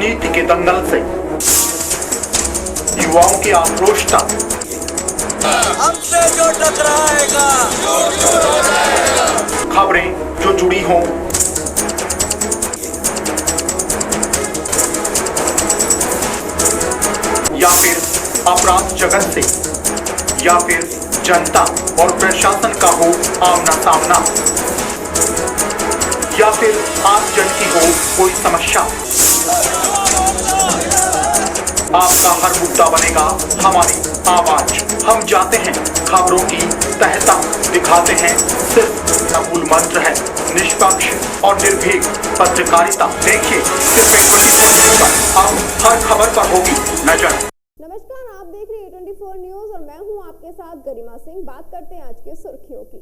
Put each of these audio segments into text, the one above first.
राजनीति के दंगल से युवाओं की आक्रोश तक हमसे जो टकराएगा खबरें जो जुड़ी हों, या फिर अपराध जगत से, या फिर जनता और प्रशासन का हो आमना सामना, या फिर आम जन की हो कोई समस्या, आपका हर मुद्दा बनेगा हमारी आवाज। हम जाते हैं खबरों की तह तक, दिखाते हैं सिर्फ मूल मंत्र है निष्पक्ष और निर्भीक पत्रकारिता। देखिए सिर्फ 24 पर अब हर खबर पर होगी नजर। नमस्कार, आप देख रहे हैं 24 न्यूज और मैं हूं आपके साथ गरिमा सिंह। बात करते हैं आज की सुर्खियों की।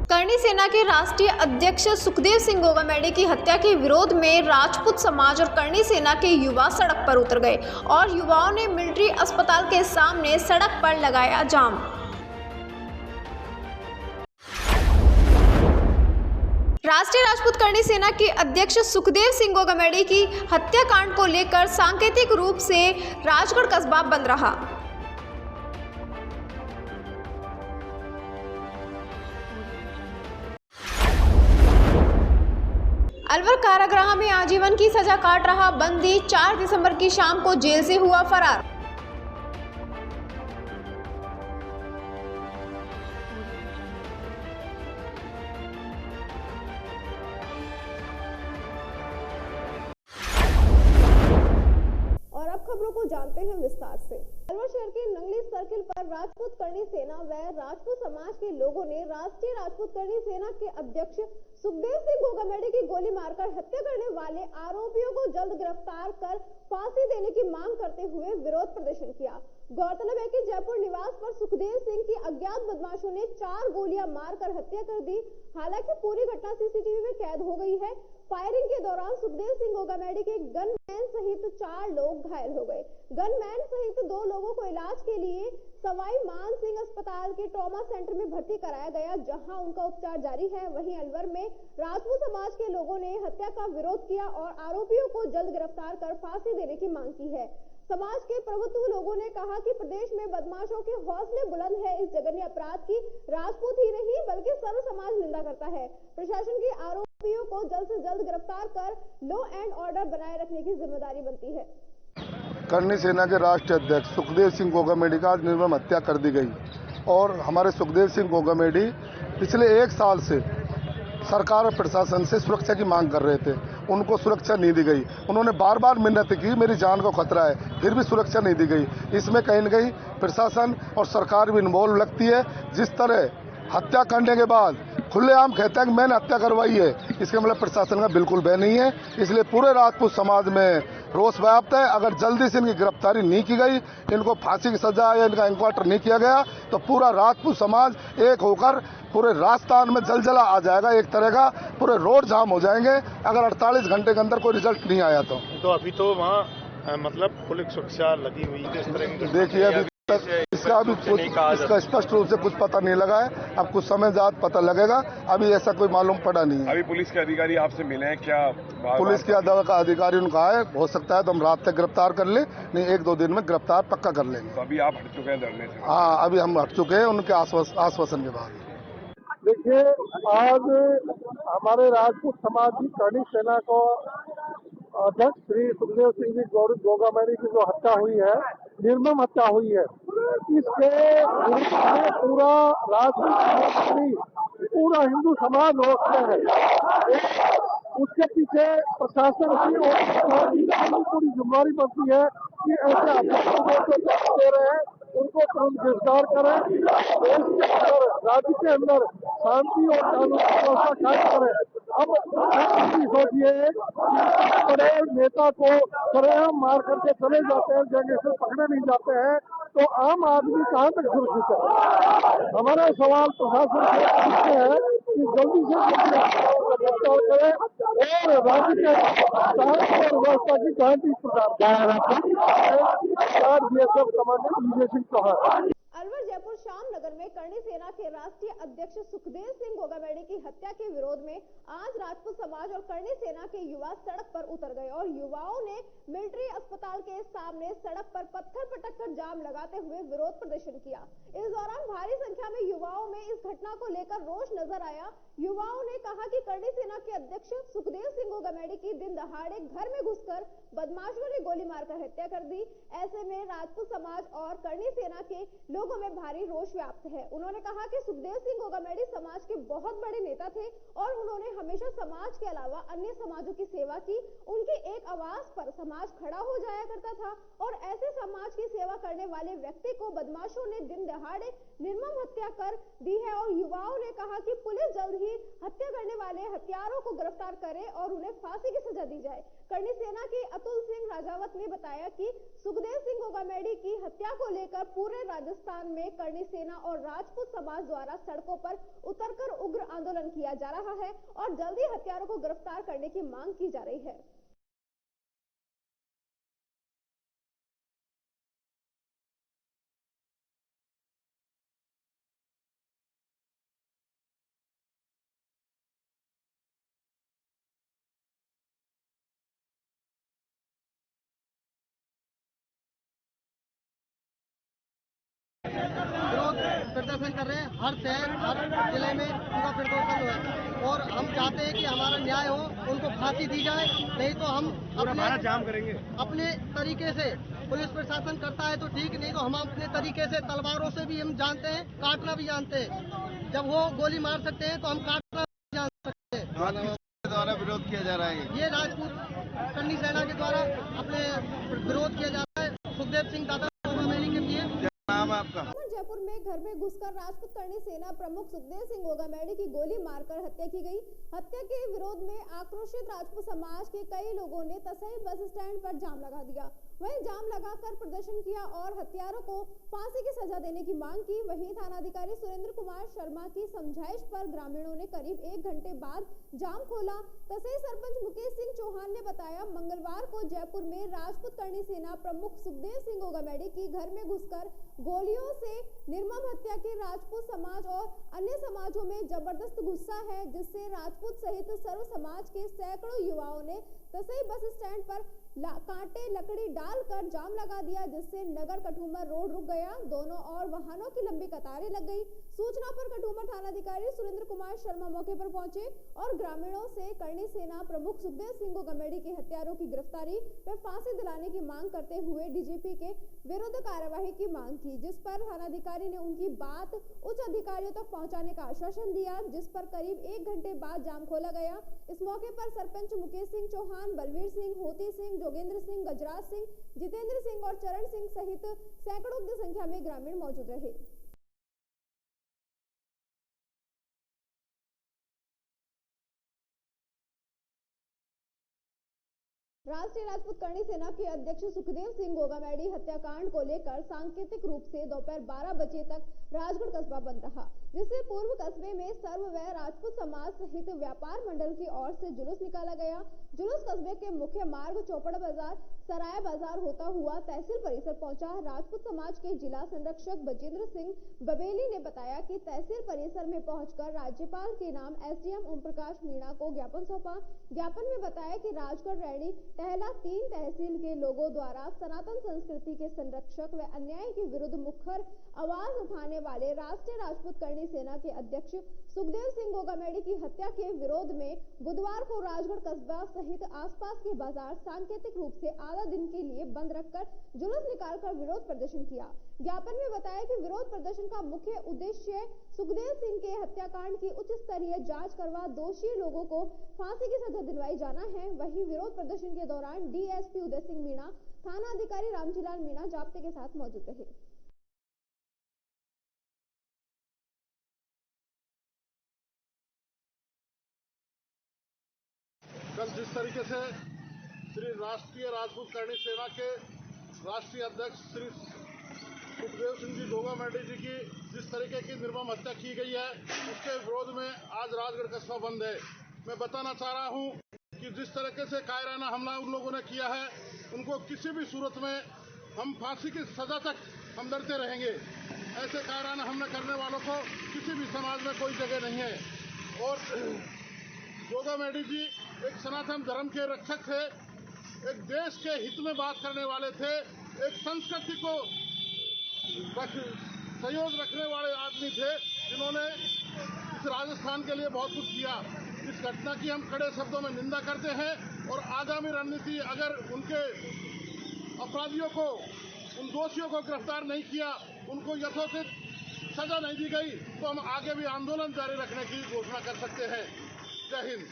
करणी सेना के राष्ट्रीय अध्यक्ष सुखदेव सिंह गोगामेडी की हत्या के विरोध में राजपूत समाज और करणी सेना के युवा सड़क पर उतर गए और युवाओं ने मिलिट्री अस्पताल के सामने सड़क पर लगाया जाम। राष्ट्रीय राजपूत करणी सेना के अध्यक्ष सुखदेव सिंह गोगामेडी की हत्याकांड को लेकर सांकेतिक रूप से राजगढ़ कस्बा बंद रहा। अलवर कारागृह में आजीवन की सजा काट रहा बंदी 4 दिसंबर की शाम को जेल से हुआ फरार। और अब खबरों को जानते हैं विस्तार से। अलवर शहर के नंगली सर्किल पर राजपूत करणी सेना व राजपूत समाज के लोगों ने राष्ट्रीय राजपूत करणी सेना के अध्यक्ष सुखदेव सिंह गोगामेडी की गोली मारकर हत्या करने वाले आरोपियों को जल्द गिरफ्तार कर फांसी देने की मांग करते हुए विरोध प्रदर्शन किया। गौरतलब है कि जयपुर निवास पर सुखदेव सिंह की अज्ञात बदमाशों ने 4 गोलियां मारकर हत्या कर दी। हालांकि पूरी घटना सीसीटीवी में कैद हो गई है। फायरिंग के दौरान सुखदेव सिंह गोगामेडी के गनमैन सहित 4 लोग घायल हो गए। गनमैन सहित 2 लोगों को इलाज के लिए सवाई मान सिंह अस्पताल के ट्रॉमा सेंटर में भर्ती कराया गया, जहां उनका उपचार जारी है। वहीं अलवर में राजपूत समाज के लोगों ने हत्या का विरोध किया और आरोपियों को जल्द गिरफ्तार कर फांसी देने की मांग की है। समाज के प्रभुत्व लोगों ने कहा कि प्रदेश में बदमाशों के हौसले बुलंद है। इस जघन्य अपराध की राजपूत ही नहीं बल्कि सर्व समाज निंदा करता है। प्रशासन की आरोपियों को जल्द से जल्द गिरफ्तार कर लॉ एंड ऑर्डर बनाए रखने की जिम्मेदारी बनती है। करणी सेना के राष्ट्रीय अध्यक्ष सुखदेव सिंह गोगामेडी का आज निर्मम हत्या कर दी गई और हमारे सुखदेव सिंह गोगामेडी पिछले 1 साल से सरकार और प्रशासन से सुरक्षा की मांग कर रहे थे। उनको सुरक्षा नहीं दी गई। उन्होंने बार बार मिन्नत की, मेरी जान को खतरा है, फिर भी सुरक्षा नहीं दी गई। इसमें कहीं न कहीं प्रशासन और सरकार भी इन्वॉल्व लगती है। जिस तरह हत्या करने के बाद खुलेआम कहता है कि मैंने हत्या करवाई है, इसका मतलब प्रशासन का बिल्कुल भय नहीं है। इसलिए पूरे राजपूत समाज में रोष व्याप्त है। अगर जल्दी से इनकी गिरफ्तारी नहीं की गई, इनको फांसी की सजा या इनका एनकाउंटर नहीं किया गया, तो पूरा राजपूत समाज एक होकर पूरे राजस्थान में जलजला आ जाएगा। एक तरह का पूरे रोड जाम हो जाएंगे अगर 48 घंटे के अंदर कोई रिजल्ट नहीं आया तो अभी तो वहाँ मतलब पुलिस सुरक्षा लगी हुई है। इस तरह देखिए अभी तक इसका स्पष्ट रूप से कुछ पता नहीं लगा है। अब कुछ समय बाद पता लगेगा। अभी ऐसा कोई मालूम पड़ा नहीं है। अभी पुलिस के अधिकारी आपसे मिले हैं क्या? पुलिस के अधिकारी उनका है, हो सकता है तो हम रात तक गिरफ्तार कर ले, नहीं 1-2 दिन में गिरफ्तार पक्का कर लेंगे। तो अभी आप हट चुके हैं धरने से? हाँ, अभी हम हट चुके हैं उनके आश्वासन के बाद। देखिए, आज हमारे राजपूत समाज की करणी सेना को अध्यक्ष श्री सुखदेव सिंह जी गोगामेडी की जो हत्या हुई है, निर्मम हत्या हुई है, इसके विरुद्ध में पूरा राजपूत पूरा हिंदू समाज रोक है। उसके पीछे प्रशासन की और पूरी जिम्मेदारी बनती है कि ऐसे अध्यक्ष दे रहे हैं उनको तुरंत गिरफ्तार करें, देश के अंदर राज्य के अंदर शांति और कानून व्यवस्था कायम करें। अब सोचिए बड़े नेता को सरेआम मार करके चले जाते हैं, जगह से पकड़े नहीं जाते हैं, तो आम आदमी कहाँ तक सुरक्षित है? हमारा सवाल प्रशासन से है कि जल्दी से गिरफ्तार करें और राज्य के शांति और व्यवस्था की गारंटी प्रदान करें। कमांडर विजय सिंह चौहान। अलवर जयपुर श्यामनगर में करणी सेना के राष्ट्रीय अध्यक्ष सुखदेव सिंह गोगामेडी की हत्या के विरोध में आज राजपूत समाज और करणी सेना के युवा सड़क पर उतर गए और युवाओं ने मिलिट्री अस्पताल के सामने सड़क पर पत्थर पटक कर जाम लगाते हुए विरोध प्रदर्शन किया। इस दौरान भारी संख्या में युवाओं में इस घटना को लेकर रोष नजर आया। युवाओं ने कहा कि करणी सेना के अध्यक्ष सुखदेव सिंह गोगामेडी की दिन दहाड़े घर में घुसकर बदमाशों ने गोली मारकर हत्या कर दी। ऐसे में राजपूत समाज और करणी सेना के लोगों में भारी रोष व्याप्त है। उन्होंने कहा कि सुखदेव सिंह गोगामेडी समाज के बहुत बड़े नेता थे और उन्होंने हमेशा समाज के अलावा अन्य समाजों की सेवा की। उनकी एक आवाज पर समाज खड़ा हो जाया करता था और ऐसे समाज की सेवा करने वाले व्यक्ति को बदमाशों ने दिन दहाड़े निर्मम हत्या कर दी है। और युवाओं ने कहा कि पुलिस जल्द ही हत्या करने वाले हत्यारों को गिरफ्तार करे और उन्हें फांसी की सजा दी जाए। करणी सेना के अतुल सिंह राजावत ने बताया कि सुखदेव सिंह गोगामेडी की हत्या को लेकर पूरे राजस्थान में करणी सेना और राजपूत समाज द्वारा सड़कों पर उतरकर उग्र आंदोलन किया जा रहा है और जल्दी हत्यारों को गिरफ्तार करने की मांग की जा रही है। विरोध प्रदर्शन कर रहे हैं। हर शहर हर जिले में पूरा प्रदर्शन है और हम चाहते हैं कि हमारा न्याय हो, उनको फांसी दी जाए। नहीं तो हम जाम करेंगे अपने तरीके से। पुलिस प्रशासन करता है तो ठीक, नहीं तो हम अपने तरीके से तलवारों से भी हम जानते हैं, काटना भी जानते हैं। जब वो गोली मार सकते हैं तो हम काटना भी जान सकते हैं। द्वारा विरोध किया जा रहा है। ये राजपूत करणी सेना के द्वारा अपने विरोध किया जा रहा है सुखदेव सिंह दादा गोगामेडी के लिए। नाम है आपका? जयपुर में घर में घुसकर राजपूत करणी सेना प्रमुख सुखदेव सिंह गोगामेडी की गोली मारकर हत्या की गई। हत्या के विरोध में आक्रोशित राजपूत समाज के कई लोगों ने तसई बस स्टैंड पर जाम लगा दिया। वहीं जाम लगाकर प्रदर्शन किया और हत्यारों को फांसी की सजा देने की मांग की। वहीं थानाधिकारी सुरेंद्र कुमार शर्मा की समझाइश पर ग्रामीणों ने करीब 1 घंटे बाद जाम खोला। तसई सरपंच मुकेश सिंह चौहान ने बताया, मंगलवार को जयपुर में राजपूत करणी सेना प्रमुख सुखदेव सिंह गोगामेडी की घर में घुसकर गोलियों से निर्मम हत्या की राजपूत समाज और अन्य समाजों में जबरदस्त गुस्सा है, जिससे राजपूत सहित सर्व समाज के सैकड़ों युवाओं ने तसई बस स्टैंड पर कांटे लकड़ी डालकर जाम लगा दिया, जिससे नगर कठुमर रोड रुक गया। दोनों और वाहनों की लंबी कतारें लग गई। सूचना पर कठुमर थानाधिकारी सुरेंद्र कुमार शर्मा मौके पर पहुंचे और ग्रामीणों से करणी सेना प्रमुख सुखदेव सिंह गोगामेडी के हत्यारों की गिरफ्तारी व फांसी दिलाने की मांग करते हुए डीजीपी के विरुद्ध कार्यवाही की मांग की, जिस पर थानाधिकारी ने उनकी बात उच्च अधिकारियों तक पहुंचाने का आश्वासन दिया, जिस पर करीब 1 घंटे बाद जाम खोला गया। इस मौके पर सरपंच मुकेश सिंह चौहान, बलवीर सिंह, होती सिंह, जोगेंद्र सिंह, गजराज सिंह, जितेंद्र सिंह और चरण सिंह सहित सैकड़ों की संख्या में ग्रामीण मौजूद रहे। राष्ट्रीय राजपूत करणी सेना के अध्यक्ष सुखदेव सिंह गोगामेडी हत्याकांड को लेकर सांकेतिक रूप से दोपहर 12 बजे तक राजगढ़ कस्बा बंद रहा, जिससे पूर्व कस्बे में सर्व व राजपूत समाज सहित व्यापार मंडल की ओर से जुलूस निकाला गया। जुलूस कस्बे के मुख्य मार्ग चौपड़ बाजार, सराय बाजार होता हुआ तहसील परिसर पहुंचा। राजपूत समाज के जिला संरक्षक बजेंद्र सिंह बबेली ने बताया कि तहसील परिसर में पहुंचकर राज्यपाल के नाम एसडीएम ओम प्रकाश मीणा को ज्ञापन सौंपा। ज्ञापन में बताया कि राजगढ़ रैणी पहला 3 तहसील के लोगों द्वारा सनातन संस्कृति के संरक्षक व अन्याय के विरुद्ध मुखर आवाज उठाने वाले राष्ट्रीय राजपूत करणी सेना के अध्यक्ष सुखदेव सिंह गोगामेडी की हत्या के विरोध में बुधवार को राजगढ़ कस्बा सहित आसपास के बाजार सांकेतिक रूप से आधा दिन के लिए बंद रखकर जुलूस निकालकर विरोध प्रदर्शन किया। ज्ञापन में बताया कि विरोध प्रदर्शन का मुख्य उद्देश्य सुखदेव सिंह के हत्याकांड की उच्च स्तरीय जांच करवा दोषी लोगों को फांसी की सजा दिलवाई जाना है। वहीं विरोध प्रदर्शन के दौरान डीएसपी उदय सिंह मीणा, थाना अधिकारी रामजीलाल मीणा जाब्ते के साथ मौजूद रहे। कल जिस तरीके से श्री राष्ट्रीय राजपूत करणी सेना के राष्ट्रीय अध्यक्ष श्री सुखदेव सिंह जी गोगामेडी जी की जिस तरीके की निर्मम हत्या की गई है, उसके विरोध में आज राजगढ़ कस्बा बंद है। मैं बताना चाह रहा हूं कि जिस तरीके से कायराना हमला उन लोगों ने किया है, उनको किसी भी सूरत में हम फांसी की सजा तक हम लड़ते रहेंगे। ऐसे कायराना हमला करने वालों को किसी भी समाज में कोई जगह नहीं है। और गोगामेडी जी एक सनातन धर्म के रक्षक थे, एक देश के हित में बात करने वाले थे, एक संस्कृति को सहयोग रखने वाले आदमी थे, जिन्होंने इस राजस्थान के लिए बहुत कुछ किया। इस घटना की हम कड़े शब्दों में निंदा करते हैं और आगामी रणनीति, अगर उनके अपराधियों को, उन दोषियों को गिरफ्तार नहीं किया, उनको यथोचित सजा नहीं दी गई, तो हम आगे भी आंदोलन जारी रखने की घोषणा कर सकते हैं। जय हिंद।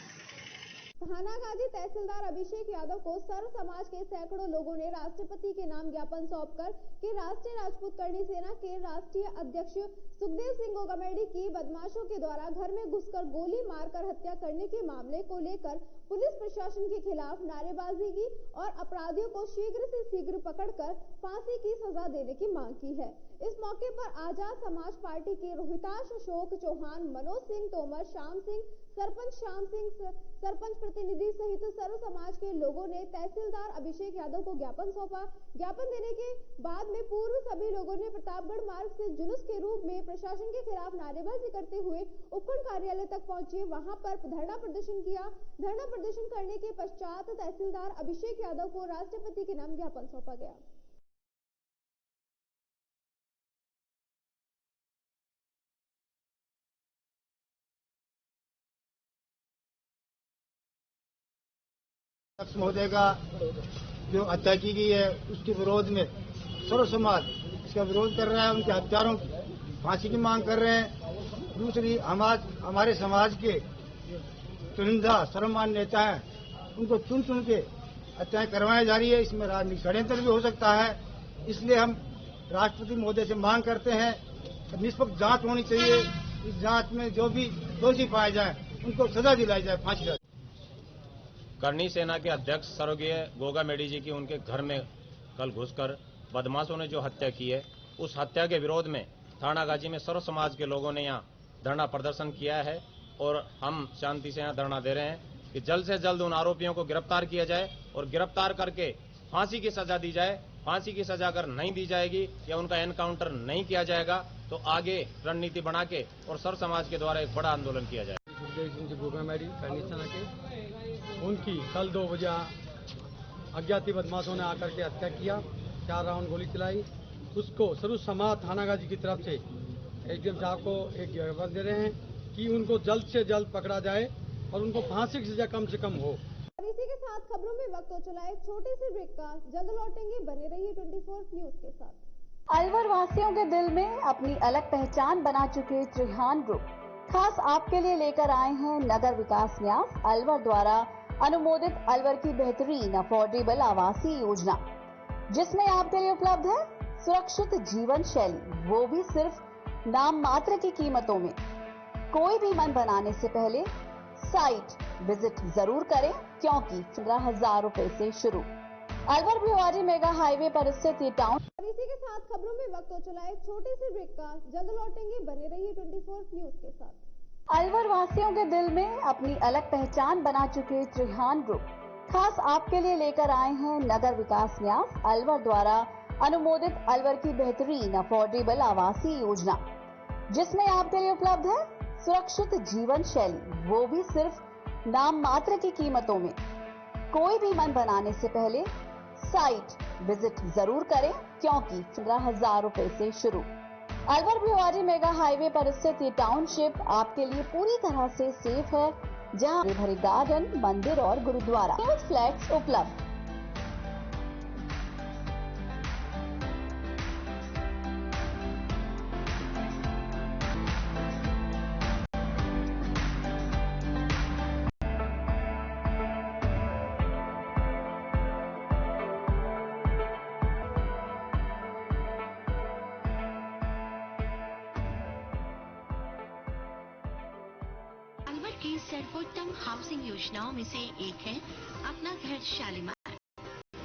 थानागाजी तहसीलदार अभिषेक यादव को सर्व समाज के सैकड़ों लोगों ने राष्ट्रपति के नाम ज्ञापन सौंपकर कि राष्ट्रीय राजपूत करणी सेना के राष्ट्रीय अध्यक्ष सुखदेव सिंह गोगामेडी की बदमाशों के द्वारा घर में घुसकर गोली मारकर हत्या करने के मामले को लेकर पुलिस प्रशासन के खिलाफ नारेबाजी की और अपराधियों को शीघ्र से शीघ्र पकड़कर फांसी की सजा देने की मांग की है। इस मौके पर आजाद समाज पार्टी के रोहिताश अशोक चौहान, मनोज सिंह तोमर, श्याम सिंह, सरपंच श्याम सिंह, सरपंच प्रतिनिधि सहित सर्व समाज के लोगों ने तहसीलदार अभिषेक यादव को ज्ञापन सौंपा। ज्ञापन देने के बाद में पूर्व सभी लोगों ने प्रतापगढ़ मार्ग से जुलूस के रूप में प्रशासन के खिलाफ नारेबाजी करते हुए उपखंड कार्यालय तक पहुंचे, वहां पर धरना प्रदर्शन किया। धरना प्रदर्शन करने के पश्चात तहसीलदार अभिषेक यादव को राष्ट्रपति के नाम ज्ञापन सौंपा गया। महोदय का जो हत्या की गई है उसके विरोध में सर्व समाज इसका विरोध कर रहा है, उनके हत्यारों की फांसी की मांग कर रहे हैं। दूसरी हमारे समाज के चुनिंदा सर्वमान्य नेता हैं, उनको चुन चुन के हत्याएं करवाई जा रही है। इसमें राजनीतिक षड्यंत्र भी हो सकता है, इसलिए हम राष्ट्रपति महोदय से मांग करते हैं निष्पक्ष जांच होनी चाहिए। इस जांच में जो भी दोषी पाए जाए उनको सजा दिलाई जाए, फांसी दिलाई। करणी सेना के अध्यक्ष स्वर्गीय गोगामेडी जी की उनके घर में कल घुसकर बदमाशों ने जो हत्या की है, उस हत्या के विरोध में थानागाजी में सर्व समाज के लोगों ने यहाँ धरना प्रदर्शन किया है और हम शांति से यहाँ धरना दे रहे हैं कि जल्द से जल्द उन आरोपियों को गिरफ्तार किया जाए और गिरफ्तार करके फांसी की सजा दी जाए। फांसी की सजा अगर नहीं दी जाएगी या उनका एनकाउंटर नहीं किया जाएगा तो आगे रणनीति बना के और सर्व समाज के द्वारा एक बड़ा आंदोलन किया जाए। सुखदेव सिंह गोगामेडी करणी सेना के उनकी कल 2 बजे अज्ञाती बदमाशों ने आकर के हत्या किया, 4 राउंड गोली चलाई। उसको सर्व समाज थानागाजी की तरफ से एसडीएम साहब को एक ज्ञापन दे रहे हैं कि उनको जल्द से जल्द पकड़ा जाए और उनको फांसी की सजा कम से कम हो। इसी के साथ खबरों में वक्त हो चला है छोटे से ब्रेक का, जल्द लौटेंगे, बने रहिए 24 न्यूज के साथ। अलवर वासियों के दिल में अपनी अलग पहचान बना चुके त्रिहान ग्रुप खास आपके लिए लेकर आए हैं नगर विकास न्यास अलवर द्वारा अनुमोदित अलवर की बेहतरीन अफोर्डेबल आवासीय योजना, जिसमें आपके लिए उपलब्ध है सुरक्षित जीवन शैली, वो भी सिर्फ नाम मात्र की कीमतों में। कोई भी मन बनाने से पहले साइट विजिट जरूर करें, क्योंकि 15,000 रुपए से शुरू। अलवर भिवाड़ी मेगा हाईवे पर स्थित ये टाउन। इसी के साथ खबरों में वक्त हो चला है छोटे से ब्रेक का, जल्द लौटेंगे, बने रहिए 24 न्यूज के साथ। अलवर वासियों के दिल में अपनी अलग पहचान बना चुके त्रिहान ग्रुप खास आपके लिए लेकर आए हैं नगर विकास न्यास अलवर द्वारा अनुमोदित अलवर की बेहतरीन अफोर्डेबल आवासीय योजना, जिसमें आपके लिए उपलब्ध है सुरक्षित जीवन शैली, वो भी सिर्फ नाम मात्र की कीमतों में। कोई भी मन बनाने से पहले साइट विजिट जरूर करें, क्योंकि 15,000 रुपए से शुरू। अलवर भिवाड़ी मेगा हाईवे पर स्थित ये टाउनशिप आपके लिए पूरी तरह से सेफ है, जहां भरे गार्डन, मंदिर और गुरुद्वारा, फ्लैट्स उपलब्ध। सर्वोत्तम हाउसिंग योजनाओं में से एक है अपना घर शालीमार।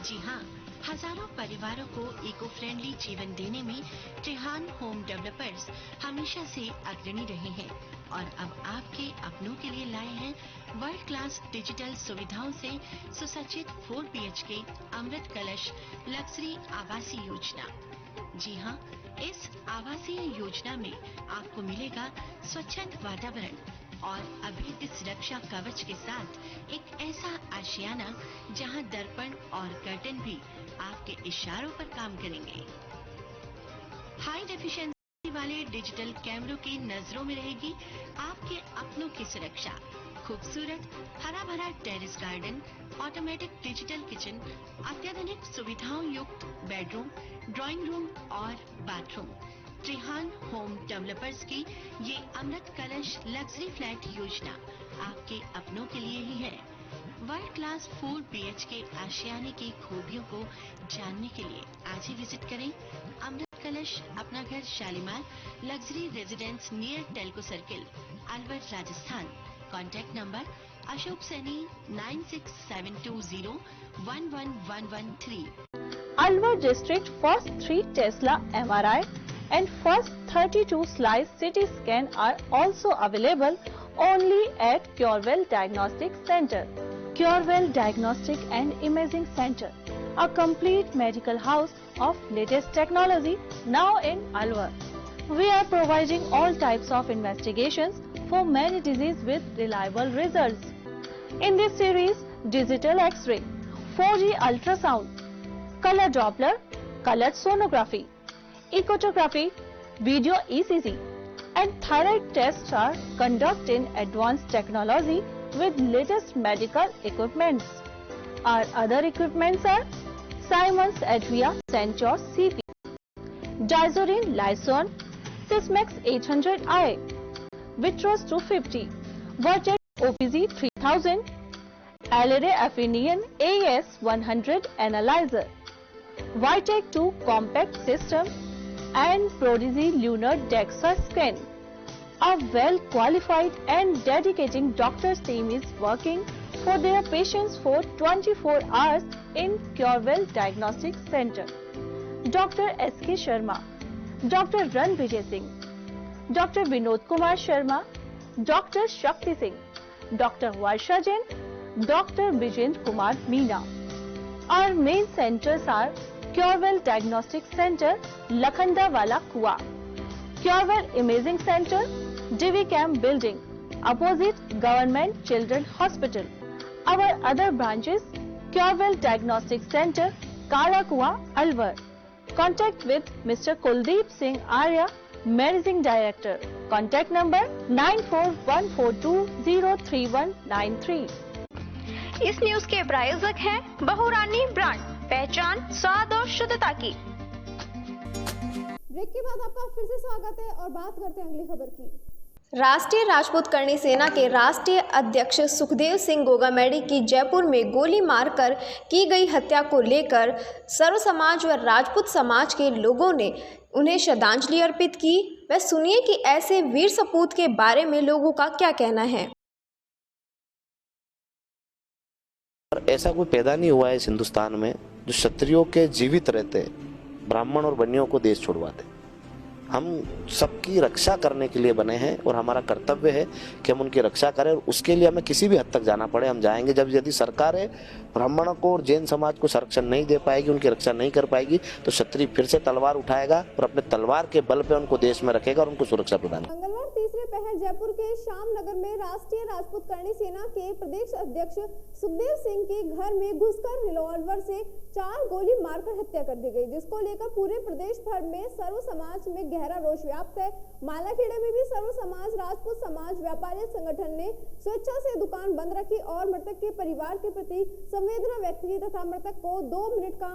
जी हाँ, हजारों परिवारों को इको फ्रेंडली जीवन देने में त्रिहान होम डेवलपर्स हमेशा से अग्रणी रहे हैं और अब आपके अपनों के लिए लाए हैं वर्ल्ड क्लास डिजिटल सुविधाओं से सुसज्जित 4 BHK अमृत कलश लग्जरी आवासीय योजना। जी हाँ, इस आवासीय योजना में आपको मिलेगा स्वच्छंद वातावरण और अभेद्य सुरक्षा कवच के साथ एक ऐसा आशियाना जहां दर्पण और कर्टन भी आपके इशारों पर काम करेंगे। हाई डेफिशिएंसी वाले डिजिटल कैमरों की नजरों में रहेगी आपके अपनों की सुरक्षा। खूबसूरत हरा भरा terrace garden, automatic digital kitchen, अत्याधुनिक सुविधाओं युक्त बेडरूम, ड्राइंग रूम और बाथरूम। त्रिहान होम डेवलपर्स की ये अमृत कलश लग्जरी फ्लैट योजना आपके अपनों के लिए ही है। वर्ल्ड क्लास 4 BHK आशियाने की खूबियों को जानने के लिए आज ही विजिट करें अमृत कलश अपना घर Shalimar luxury residence near Telco circle, Alwar, Rajasthan. Contact number Ashok Saini 9672011113। Alwar district first 3 Tesla MRI and first 32 slice CT scan are also available only at Curewell Diagnostic Center. Curewell Diagnostic and Imaging Center, a complete medical house of latest technology now in Alwar. We are providing all types of investigations for many diseases with reliable results. In this series, digital X-ray, 4G ultrasound, color Doppler, colored sonography, echocardiogram, video ECG and thyroid tests are conducted in advanced technology with latest medical equipments. Our other equipments are Siemens Advia Centor CP, Dizorin Lyson, Sysmex 800i, Vitros 250, Vertex OPZ 3000, Alere Affinion AS 100 Analyzer, Vitec 2 Compact System and Prodigy Lunar DEXA Scan. A well-qualified and dedicated doctor's team is working for their patients for 24 hours in Curewell Diagnostic Center. Dr. S.K. Sharma, Dr. Ran Vijay Singh, Dr. Vinod Kumar Sharma, Dr. Shakti Singh, Dr. Varsha Jain, Dr. Vijend Kumar Meena. Our main centers are Curewell Diagnostic Center, Lakhanda-Wala Kua, Curewell Imaging Center, Divi Camp Building, opposite Government Children Hospital. Our other branches, Curewell Diagnostic Center, Kala Kua, Alwar. Contact with Mr. Kuldeep Singh Arya, Managing Director. Contact number 9414203193. इस news के प्रायोजक हैं बहुरानी brand, पहचान स्वाद और शुद्धता की। Break के बाद आपका फिर से स्वागत है और बात करते हैं अगली खबर की। राष्ट्रीय राजपूत करणी सेना के राष्ट्रीय अध्यक्ष सुखदेव सिंह गोगामेडी की जयपुर में गोली मारकर की गई हत्या को लेकर सर्व समाज व राजपूत समाज के लोगों ने उन्हें श्रद्धांजलि अर्पित की। वह सुनिए कि ऐसे वीर सपूत के बारे में लोगों का क्या कहना है। ऐसा कोई पैदा नहीं हुआ है इस हिंदुस्तान में जो क्षत्रियों के जीवित रहते ब्राह्मण और बनियों को देश छुड़वाते। हम सबकी रक्षा करने के लिए बने हैं और हमारा कर्तव्य है कि हम उनकी रक्षा करें और उसके लिए हमें किसी भी हद तक जाना पड़े हम जाएंगे। जब यदि सरकारें ब्राह्मणों को और जैन समाज को संरक्षण नहीं दे पाएगी, उनकी रक्षा नहीं कर पाएगी, तो क्षत्रिय फिर से तलवार उठाएगा और अपने तलवार के बल पे उनको देश में रखेगा और उनको सुरक्षा प्रदान करेगा। मंगलवार तीसरे पहर जयपुर के श्यामनगर में राष्ट्रीय राजपूत करणी सेना के प्रदेश अध्यक्ष सुखदेव सिंह के घर में घुसकर रिवॉल्वर से 4 गोली मारकर हत्या कर दी गई, जिसको लेकर पूरे प्रदेश भर में सर्व समाज में गहरा रोष व्याप्त है। मालाखेड़ा में भी सर्व समाज राजपूत समाज व्यापारी संगठन ने स्वेच्छा से दुकान बंद रखी और मृतक के परिवार के प्रति संवेदना व्यक्त की तथा मृतक को 2 मिनट का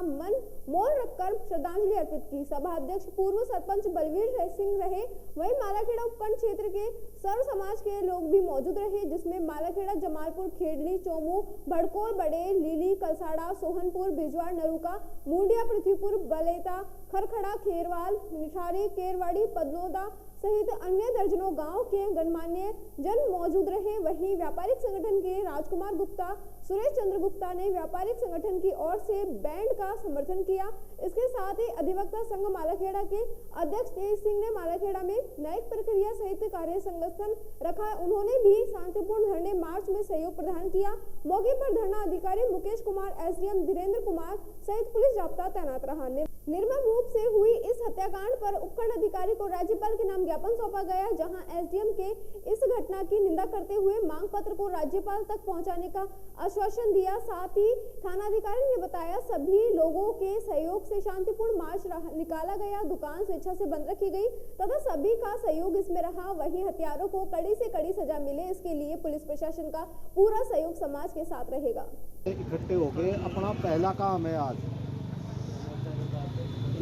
मौन रखकर श्रद्धांजलि अर्पित की। सभा अध्यक्ष पूर्व सरपंच बलवीर सिंह रहे, वहीं मालाखेड़ा उपखंड क्षेत्र के सर्व समाज के लोग भी मौजूद रहे, जिसमें मालाखेड़ा, जमालपुर, खेडली, चोमू, भड़कोल, बड़ेल, लीली, कलसाड़ा, सोहनपुर, बिजवाड़, नरुका, मुंडिया, पृथ्वीपुर, बलेता, खरखड़ा, खेरवाल, निठारी, केरवाड़ी, पदनोदा, सहित अन्य दर्जनों गांव के गणमान्य जन मौजूद रहे। वहीं व्यापारिक संगठन के राजकुमार गुप्ता, सुरेश चंद्र गुप्ता ने व्यापारिक संगठन की ओर से बैंड का समर्थन किया। इसके साथ ही अधिवक्ता संघ मालाखेड़ा के अध्यक्ष तेज सिंह ने मालाखेड़ा में न्यायिक प्रक्रिया सहित कार्य संगठन रखा। उन्होंने भी शांतिपूर्ण धरने मार्च में सहयोग प्रदान किया। मौके पर धरना अधिकारी मुकेश कुमार, एसडीएम धीरेन्द्र कुमार सहित पुलिस जाब्ता तैनात रहा। निर्मम रूप से हुई इस हत्याकांड पर उपखंड अधिकारी को राज्यपाल के नाम ज्ञापन सौंपा गया, जहां एसडीएम के इस घटना की निंदा करते हुए मांग पत्र को राज्यपाल तक पहुंचाने का आश्वासन दिया। साथ ही थानाधिकारी ने बताया सभी लोगों के सहयोग से शांतिपूर्ण मार्च निकाला गया, दुकान स्वेच्छा से बंद रखी गई तथा सभी का सहयोग इसमें रहा। वहीं हत्यारों को कड़ी से कड़ी सजा मिले, इसके लिए पुलिस प्रशासन का पूरा सहयोग समाज के साथ रहेगा। इकट्ठे हो गए, अपना पहला काम है आज,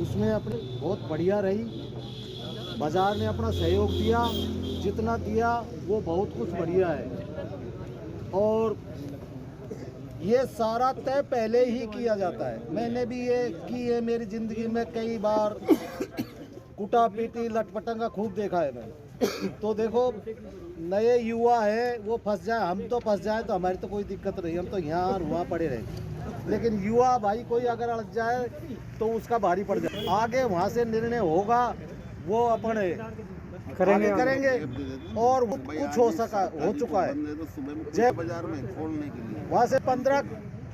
उसमें अपनी बहुत बढ़िया रही। बाजार ने अपना सहयोग दिया, जितना दिया वो बहुत कुछ बढ़िया है। और ये सारा तय पहले ही किया जाता है। मैंने भी ये की है मेरी ज़िंदगी में, कई बार कुटा पीटी लटपटंगा खूब देखा है मैंने। तो देखो नए युवा है वो फंस जाए, हम तो फंस जाए तो हमारी तो कोई दिक्कत नहीं, हम तो यहाँ वहाँ पड़े रहे। लेकिन युवा भाई कोई अगर अड़ जाए तो उसका भारी पड़ जाए। आगे वहाँ से निर्णय होगा, वो अपने करेंगे और कुछ हो चुका है। जय बाजार में खोलने के लिए वहाँ से 15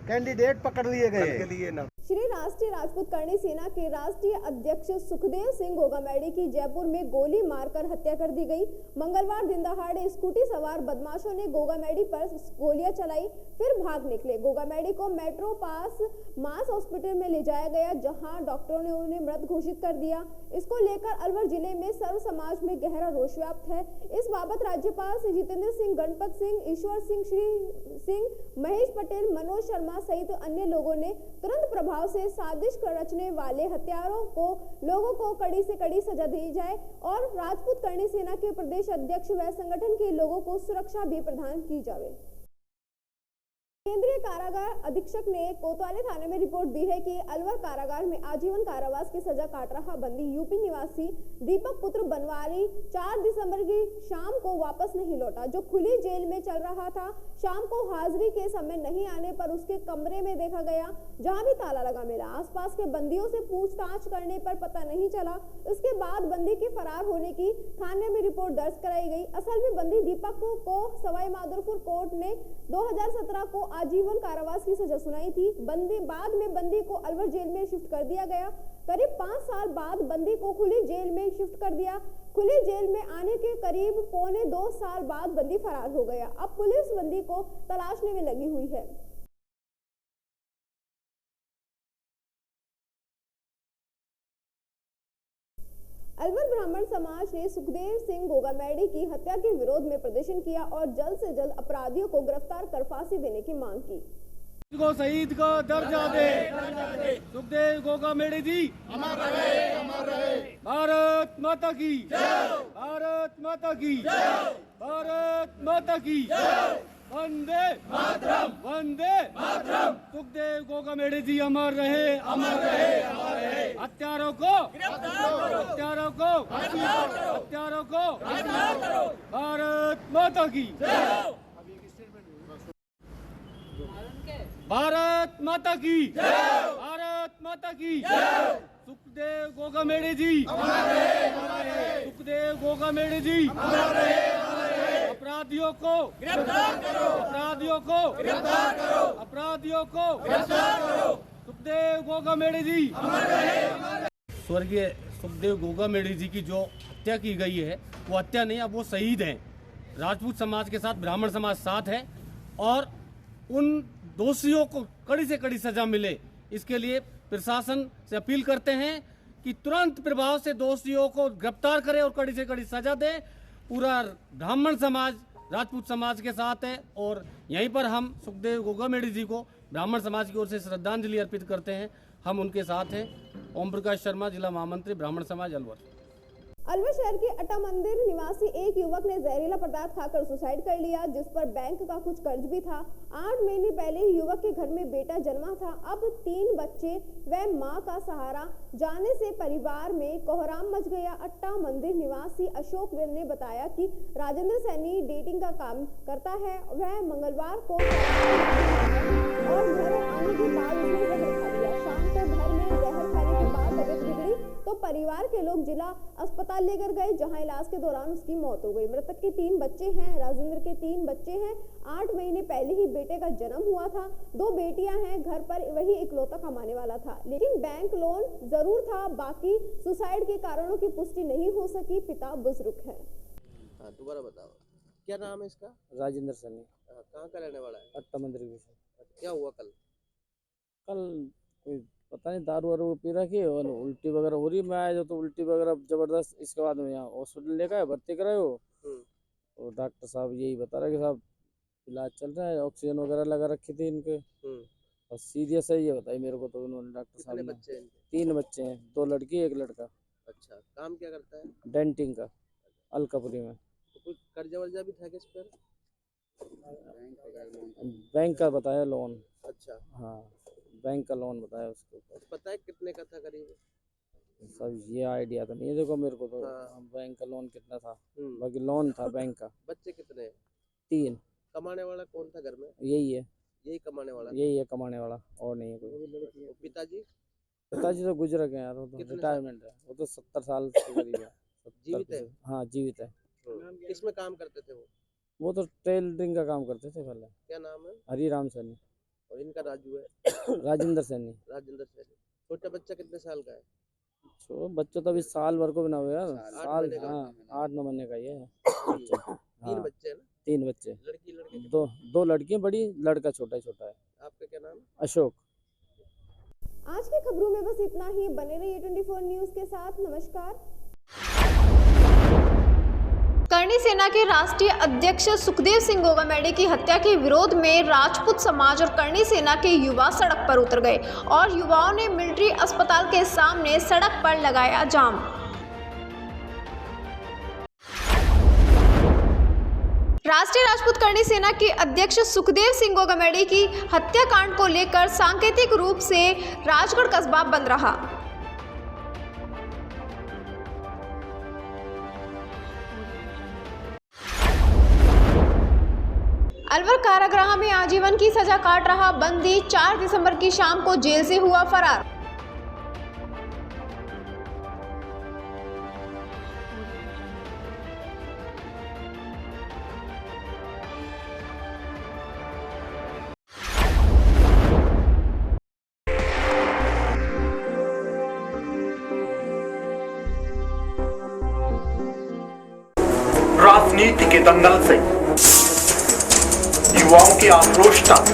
कैंडिडेट पकड़ लिए गए। श्री राष्ट्रीय राजपूत करणी सेना के राष्ट्रीय अध्यक्ष सुखदेव सिंह गोगामेडी की जयपुर में गोली मारकर हत्या कर दी गई। मंगलवार दिन दहाड़े स्कूटी सवार बदमाशों ने गोगामेडी पर गोलियां चलाई, फिर भाग निकले। गोगामेडी को मेट्रो पास मास हॉस्पिटल में ले जाया गया, जहां डॉक्टरों ने उन्हें मृत घोषित कर दिया। इसको लेकर अलवर जिले में सर्व समाज में गहरा रोष व्याप्त है। इस बाबत राज्यपाल श्री जितेंद्र सिंह, गणपत सिंह, ईश्वर सिंह, श्री सिंह, महेश पटेल, मनोज शर्मा सहित अन्य लोगों ने तुरंत प्रभाव से साजिश रचने वाले हत्यारों को लोगों को कड़ी से कड़ी सजा दी जाए और राजपूत करणी सेना के प्रदेश अध्यक्ष व संगठन के लोगों को सुरक्षा भी प्रदान की जाए। केंद्रीय कारागार अधीक्षक ने कोतवाली थाने में रिपोर्ट दी है कि अलवर कारागार में आजीवन कारावास की सजा काट रहा बंदी यूपी निवासी दीपक पुत्र बनवारी 4 दिसंबर की शाम को वापस नहीं लौटा, जो खुली जेल में चल रहा था। शाम को हाजिरी के समय नहीं आने पर उसके कमरे में देखा गया, जहां भी ताला लगा मिला। आसपास के बंदियों से पूछताछ करने पर पता नहीं चला। इसके बाद बंदी के फरार होने की थाने में रिपोर्ट दर्ज कराई गई। असल में बंदी दीपक को सवाई माधोपुर कोर्ट ने 2017 को आजीवन कारावास की सजा सुनाई थी। बाद में बंदी को अलवर जेल में शिफ्ट कर दिया गया। करीब 5 साल बाद बंदी को खुली जेल में शिफ्ट कर दिया। खुली जेल में आने के करीब 1.25 साल बाद बंदी फरार हो गया। अब पुलिस बंदी को तलाशने में लगी हुई है। अलवर ब्राह्मण समाज ने सुखदेव सिंह गोगामेडी की हत्या के विरोध में प्रदर्शन किया और जल्द से जल्द अपराधियों को गिरफ्तार कर फांसी देने की मांग की। शहीद का दर्जा दे, सुखदेव गोगामेडी जी अमर रहे, अमर रहे। भारत माता की जय, भारत माता की जय, भारत माता की जय। वंदे मातरम, वंदे मातरम। सुखदेव गोगामेडी जी अमर रहे, अमर रहे, अमर रहे। हत्यारों को गिरफ्तार करो, हत्यारों को गिरफ्तार करो, हत्यारों को गिरफ्तार करो। भारत माता की जय, भारत माता की जय, भारत माता की जय। सुखदेव गोगामेडी जी अमर रहे, अमर रहे। सुखदेव गोगामेडी जी अमर रहे, अमर रहे। अपराधियों को गिरफ्तार करो, अपराधियों को गिरफ्तार करो, अपराधियों को गिरफ्तार करो। सुखदेव गोगामेडी जी अमर रहे, अमर रहे। स्वर्गीय सुखदेव गोगामेडी जी की जो हत्या की गई है वो हत्या नहीं, अब वो शहीद हैं। राजपूत समाज के साथ ब्राह्मण समाज साथ है और उन दोषियों को कड़ी से कड़ी सजा मिले, इसके लिए प्रशासन से अपील करते हैं कि तुरंत प्रभाव से दोषियों को गिरफ्तार करें और कड़ी से कड़ी सजा दें। पूरा ब्राह्मण समाज राजपूत समाज के साथ है और यहीं पर हम सुखदेव गोगामेडी जी को ब्राह्मण समाज की ओर से श्रद्धांजलि अर्पित करते हैं। हम उनके साथ हैं। ओम प्रकाश शर्मा, जिला महामंत्री ब्राह्मण समाज अलवर। अलवर शहर के अट्टा मंदिर निवासी एक युवक ने जहरीला पदार्थ खाकर सुसाइड कर लिया, जिस पर बैंक का कुछ कर्ज भी था। 8 महीने पहले ही युवक के घर में बेटा जन्मा था। अब 3 बच्चे व मां का सहारा जाने से परिवार में कोहराम मच गया। अट्टा मंदिर निवासी अशोक ने बताया कि राजेंद्र सैनी डेटिंग का काम करता है। वह मंगलवार को और घर आने के बाद उसने जहर खा लिया। शाम को घर में जहर खाने के बाद तबीयत बिगड़ी तो परिवार के लोग जिला अस्पताल लेकर गए, जहां इलाज के दौरान उसकी मौत हो गई। मृतक के 3 बच्चे हैं। राजेंद्र के 3 बच्चे हैं। 8 महीने पहले ही बेटे का जन्म हुआ था। 2 बेटियां हैं। घर पर वही इकलौता कमाने वाला था, लेकिन बैंक लोन जरूर था। बाकी सुसाइड के कारणों की पुष्टि नहीं हो सकी। पिता बुजुर्ग है। दोबारा बताओ, क्या नाम है इसका? राजेंद्र सैनी। कहाँ का रहने वाला है? अट्टा मंदिर की। क्या हुआ कल? कोई पता नहीं, दारू वारू पी रखी और उल्टी वगैरह हो रही। मैं आया तो उल्टी वगैरह जबरदस्त। इसके बाद में यहाँ हॉस्पिटल लेकर आए, भर्ती कराए हो। और डॉक्टर साहब यही बता रहे कि साहब इलाज चल रहा है, ऑक्सीजन वगैरह लगा रखी थी इनके और सीरियस है ये बताई मेरे को। तो उन्होंने डॉक्टर साहब ने 3 बच्चे हैं, 2 लड़की 1 लड़का। अच्छा, काम क्या करता है? डेंटिंग का, अलकापुरी में। तो कोई कर्जा वर्जा भी था किस पर? बैंक का बताया लोन। अच्छा, हाँ, बैंक का लोन बताया उसके ऊपर। पता है कितने का था करीब? सब ये आइडिया तो नहीं है देखो मेरे को तो। बैंक का लोन कितना था, बाकी लोन था बैंक का। बच्चे कितने हैं? 3। कमाने वाला कौन था घर में? यही है। यही कमाने वाला? यही है कमाने वाला, और नहीं है कोई। पिताजी? पिताजी तो गुजर गए यार, वो तो रिटायरमेंट है। वो तो 70 साल के करीब है। जीवित है? हाँ जीवित है। किसमें काम करते थे वो? वो तो टेलरिंग का काम करते थे पहले। क्या नाम है? हरिराम सैनी। और इनका राजू है? राजेंद्र सैनी। राजेंद्र सैनी। छोटा बच्चा कितने साल का है? बच्चा तो अभी साल भर को भी ना हुआ यार। साल, हाँ 8-9 महीने का ही है। 3 बच्चे हैं ना? 3 बच्चे। लड़की लड़के? 2 लड़कियां बड़ी, लड़का छोटा छोटा है। आपका क्या नाम है? अशोक। आज की खबरों में बस इतना ही। बने रहिए 24 न्यूज के साथ। नमस्कार। करणी सेना के राष्ट्रीय अध्यक्ष सुखदेव सिंह गोगामेडी की हत्या के विरोध में राजपूत समाज और करणी सेना के युवा सड़क पर उतर गए और युवाओं ने मिलिट्री अस्पताल के सामने सड़क पर लगाया जाम। राष्ट्रीय राजपूत करणी सेना के अध्यक्ष सुखदेव सिंह गोगामेडी की हत्याकांड को लेकर सांकेतिक रूप से राजगढ़ कस्बा बंद रहा। अलवर कारागृह में आजीवन की सजा काट रहा बंदी 4 दिसंबर की शाम को जेल से हुआ फरार। राजनीति के दंगल से युवाओं की आक्रोश तक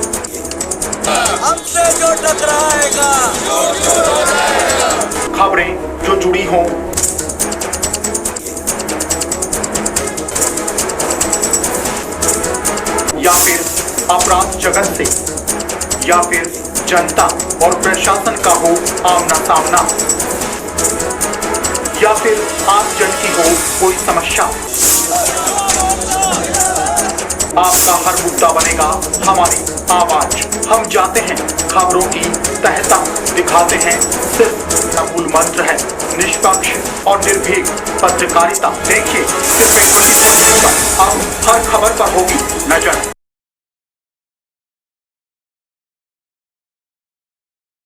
हमसे जो टकराएगा खबरें जो जुड़ी हों, या फिर अपराध जगत से, या फिर जनता और प्रशासन का हो आमना सामना, या फिर आम जन की हो कोई समस्या, आपका हर मुद्दा बनेगा हमारी आवाज। हम जाते हैं खबरों की तह तक, दिखाते हैं सिर्फ मूल मंत्र है निष्पक्ष और निर्भीक पत्रकारिता। देखिए सिर्फ 24 न्यूज पर अब हर खबर पर होगी नजर।